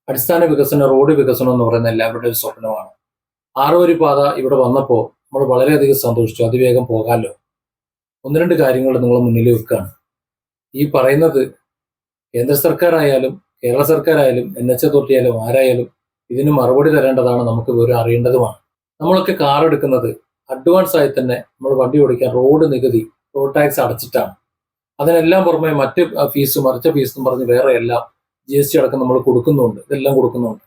അടിസ്ഥാന വികസനം, റോഡ് വികസനം എന്ന് പറയുന്ന എല്ലാവരുടെയും ഒരു സ്വപ്നമാണ്. 6 വരി പാത ഇവിടെ വന്നപ്പോൾ നമ്മൾ വളരെയധികം സന്തോഷിച്ചു. അതിവേഗം പോകാമല്ലോ. ഒന്ന് രണ്ട് കാര്യങ്ങൾ നിങ്ങൾ മുന്നിൽ വെക്കുകയാണ്. ഈ പറയുന്നത് കേന്ദ്ര സർക്കാരായാലും കേരള സർക്കാരായാലും NH അതോറിറ്റി ആയാലും ആരായാലും ഇതിന് മറുപടി തരേണ്ടതാണ്, നമുക്ക് വിവരം അറിയേണ്ടതുമാണ്. നമ്മളൊക്കെ കാർ എടുക്കുന്നത് അഡ്വാൻസ് ആയി തന്നെ നമ്മൾ വണ്ടി ഓടിക്കാൻ റോഡ് നികുതി, റോഡ് ടാക്സ് അടച്ചിട്ടാണ്. അതിനെല്ലാം പുറമെ മറ്റ് ഫീസ്, മറിച്ച ഫീസ് എന്ന് പറഞ്ഞ് വേറെ എല്ലാം GST അടക്കം നമ്മൾ കൊടുക്കുന്നുണ്ട്. ഇതെല്ലാം കൊടുക്കുന്നുണ്ട്.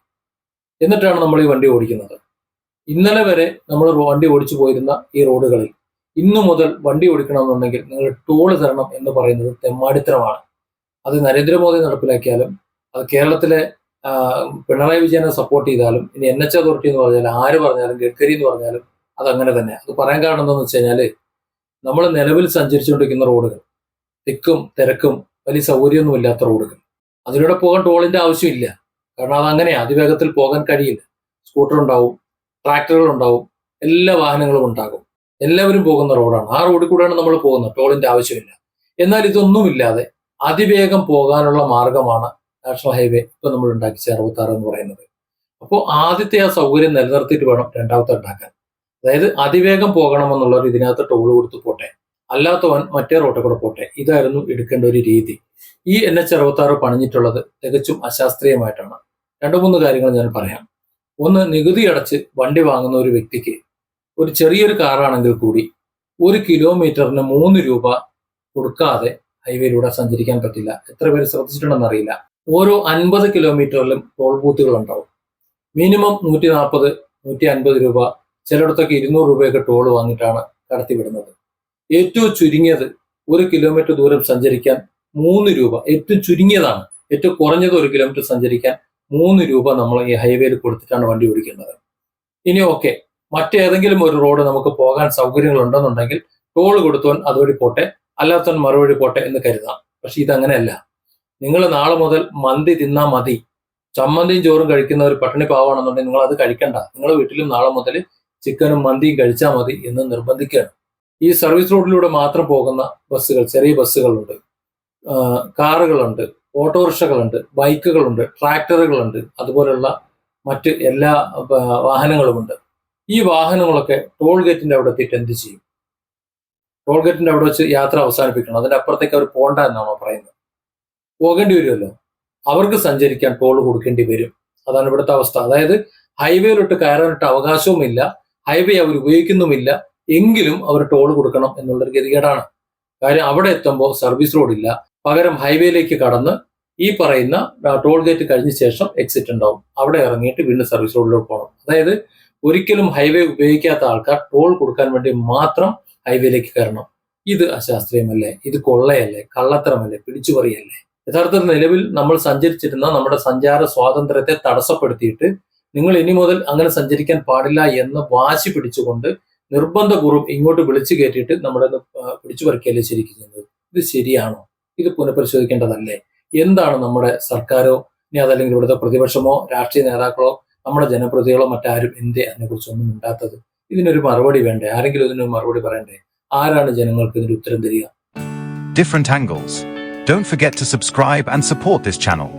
എന്നിട്ടാണ് നമ്മൾ ഈ വണ്ടി ഓടിക്കുന്നത്. ഇന്നലെ വരെ നമ്മൾ വണ്ടി ഓടിച്ചു പോയിരുന്ന ഈ റോഡുകളിൽ ഇന്നു മുതൽ വണ്ടി ഓടിക്കണമെന്നുണ്ടെങ്കിൽ നിങ്ങൾ ടോൾ തരണം എന്ന് പറയുന്നത് തെമ്മാടിത്തരമാണ്. അത് നരേന്ദ്രമോദി നടപ്പിലാക്കിയാലും അത് കേരളത്തിലെ പിണറായി വിജയനെ സപ്പോർട്ട് ചെയ്താലും ഇനി NH അതോറിറ്റി എന്ന് പറഞ്ഞാലും ആര് പറഞ്ഞാലും ഗഡ്കരി എന്ന് പറഞ്ഞാലും അതങ്ങനെ തന്നെ. അത് പറയാൻ കാരണം എന്താണെന്ന് വെച്ച് കഴിഞ്ഞാൽ നമ്മൾ നിലവിൽ സഞ്ചരിച്ചുകൊണ്ടിരിക്കുന്ന റോഡുകൾ തിക്കും തിരക്കും വലിയ സൗകര്യമൊന്നും ഇല്ലാത്ത റോഡുകൾ, അതിലൂടെ പോകാൻ ടോളിന്റെ ആവശ്യമില്ല. കാരണം അതങ്ങനെ അതിവേഗത്തിൽ പോകാൻ കഴിയില്ല. സ്കൂട്ടർ ഉണ്ടാവും, ട്രാക്ടറുകൾ ഉണ്ടാവും, എല്ലാ വാഹനങ്ങളും ഉണ്ടാകും. എല്ലാവരും പോകുന്ന റോഡാണ്. ആ റോഡിൽ കൂടെയാണ് നമ്മൾ പോകുന്നത്. ടോളിന്റെ ആവശ്യമില്ല. എന്നാൽ ഇതൊന്നുമില്ലാതെ അതിവേഗം പോകാനുള്ള മാർഗമാണ് നാഷണൽ ഹൈവേ ഇപ്പൊ നമ്മൾ ഉണ്ടാക്കിച്ച 66 എന്ന് പറയുന്നത്. അപ്പോൾ ആദ്യത്തെ ആ സൗകര്യം നിലനിർത്തിയിട്ട് വേണം രണ്ടാമത്തെ ഉണ്ടാക്കാൻ. അതായത് അതിവേഗം പോകണമെന്നുള്ളവർ ഇതിനകത്ത് ടോൾ കൊടുത്ത് പോട്ടെ, അല്ലാത്തവൻ മറ്റേ റോട്ടിൽ കൂടെ പോട്ടെ. ഇതായിരുന്നു എടുക്കേണ്ട ഒരു രീതി. ഈ NH 66 പണിഞ്ഞിട്ടുള്ളത് തികച്ചും അശാസ്ത്രീയമായിട്ടാണ്. 2-3 കാര്യങ്ങൾ ഞാൻ പറയാം. ഒന്ന്, നികുതി അടച്ച് വണ്ടി വാങ്ങുന്ന ഒരു വ്യക്തിക്ക് ഒരു ചെറിയൊരു കാറാണെങ്കിൽ കൂടി 1 കിലോമീറ്ററിന് 3 രൂപ കൊടുക്കാതെ ഹൈവേയിലൂടെ സഞ്ചരിക്കാൻ പറ്റില്ല. എത്ര പേര് ശ്രദ്ധിച്ചിട്ടുണ്ടെന്ന് അറിയില്ല. ഓരോ 50 കിലോമീറ്ററിലും ടോൾ ബൂത്തുകൾ ഉണ്ടാവും. മിനിമം 140, 150 രൂപ, ചിലയിടത്തൊക്കെ 200 രൂപയൊക്കെ ടോൾ വാങ്ങിയിട്ടാണ് കടത്തിവിടുന്നത്. ഏറ്റവും ചുരുങ്ങിയത് 1 കിലോമീറ്റർ ദൂരം സഞ്ചരിക്കാൻ 3 രൂപ, ഏറ്റവും ചുരുങ്ങിയതാണ്. ഏറ്റവും കുറഞ്ഞത് 1 കിലോമീറ്റർ സഞ്ചരിക്കാൻ 3 രൂപ നമ്മൾ ഈ ഹൈവേയിൽ കൊടുത്തിട്ടാണ് വണ്ടി ഓടിക്കേണ്ടത്. ഇനി ഓക്കെ, മറ്റേതെങ്കിലും ഒരു റോഡ് നമുക്ക് പോകാൻ സൗകര്യങ്ങൾ ഉണ്ടെന്നുണ്ടെങ്കിൽ ടോൾ കൊടുത്തവൻ അതുവഴി പോട്ടെ, അല്ലാത്തവൻ മറുവഴി പോട്ടെ എന്ന് കരുതാം. പക്ഷെ ഇതങ്ങനെയല്ല. നിങ്ങൾ നാളെ മുതൽ മന്തി തിന്നാ മതി, ചമ്മന്തിയും ചോറും കഴിക്കുന്ന ഒരു പട്ടിണി പാവാണെന്നുണ്ടെങ്കിൽ നിങ്ങൾ അത് കഴിക്കണ്ട. നിങ്ങൾ വീട്ടിലും നാളെ മുതൽ ചിക്കനും മന്തിയും കഴിച്ചാൽ മതി എന്ന് നിർബന്ധിക്കുകയാണ്. ഈ സർവീസ് റോഡിലൂടെ മാത്രം പോകുന്ന ബസ്സുകൾ, ചെറിയ ബസ്സുകളുണ്ട്, കാറുകളുണ്ട്, ഓട്ടോറിക്ഷകളുണ്ട്, ബൈക്കുകളുണ്ട്, ട്രാക്ടറുകളുണ്ട്, അതുപോലുള്ള മറ്റ് എല്ലാ വാഹനങ്ങളുമുണ്ട്. ഈ വാഹനങ്ങളൊക്കെ ടോൾ ഗേറ്റിന്റെ അവിടെ എത്തിയിട്ട് എന്ത് ചെയ്യും? ടോൾ ഗേറ്റിന്റെ അവിടെ വെച്ച് യാത്ര അവസാനിപ്പിക്കണം. അതിന്റെ അപ്പുറത്തേക്ക് അവർ പോകണ്ട എന്നാണോ പറയുന്നത്? പോകേണ്ടി വരുമല്ലോ. അവർക്ക് സഞ്ചരിക്കാൻ ടോൾ കൊടുക്കേണ്ടി വരും. അതാണ് ഇവിടുത്തെ അവസ്ഥ. അതായത് ഹൈവേയിലോട്ട് കയറാനിട്ട് അവകാശവുമില്ല, ഹൈവേ അവർ ഉപയോഗിക്കുന്നുമില്ല, എങ്കിലും അവർ ടോൾ കൊടുക്കണം എന്നുള്ളൊരു ഗതികേടാണ്. കാര്യം അവിടെ എത്തുമ്പോൾ സർവീസ് റോഡില്ല, പകരം ഹൈവേയിലേക്ക് കടന്ന് ഈ പറയുന്ന ടോൾ ഗേറ്റ് കഴിഞ്ഞ ശേഷം എക്സിറ്റ് ഉണ്ടാവും. അവിടെ ഇറങ്ങിയിട്ട് വീണ്ടും സർവീസ് റോഡിലോട്ട് പോകണം. അതായത് ഒരിക്കലും ഹൈവേ ഉപയോഗിക്കാത്ത ആൾക്കാർ ടോൾ കൊടുക്കാൻ വേണ്ടി മാത്രം ഹൈവേയിലേക്ക് കയറണം. ഇത് അശാസ്ത്രീയമല്ലേ? ഇത് കൊള്ളയല്ലേ? കള്ളത്തരമല്ലേ? പിടിച്ചുപറിയല്ലേ? യഥാർത്ഥത്തിൽ നിലവിൽ നമ്മൾ സഞ്ചരിച്ചിരുന്ന നമ്മുടെ സഞ്ചാര സ്വാതന്ത്ര്യത്തെ തടസ്സപ്പെടുത്തിയിട്ട് നിങ്ങൾ ഇനി മുതൽ അങ്ങനെ സഞ്ചരിക്കാൻ പാടില്ല എന്ന് വാശി പിടിച്ചുകൊണ്ട് നിർബന്ധപൂർവ്വം ഇങ്ങോട്ട് വിളിച്ചു കയറ്റിയിട്ട് നമ്മളെ പിടിച്ചു പറിക്കുകയല്ലേ ശരിക്കും ചെയ്യുന്നത്? ഇത് ശരിയാണോ? ഇത് പുനഃപരിശോധിക്കേണ്ടതല്ലേ? എന്താണ് നമ്മുടെ സർക്കാരോ ഇനി അതല്ലെങ്കിൽ ഇവിടുത്തെ പ്രതിപക്ഷമോ രാഷ്ട്രീയ നേതാക്കളോ നമ്മുടെ ജനപ്രതിനിധികളോ മറ്റാരും എന്തേ അതിനെക്കുറിച്ചൊന്നും ഉണ്ടാത്തത്? ഇതിനൊരു മറുപടി വേണ്ടേ? ആരെങ്കിലും ഇതിനൊരു മറുപടി പറയണ്ടേ? ആരാണ് ജനങ്ങൾക്ക് ഇതിന് ഉത്തരം തരിക? Different angles. Don't forget to subscribe and support this channel.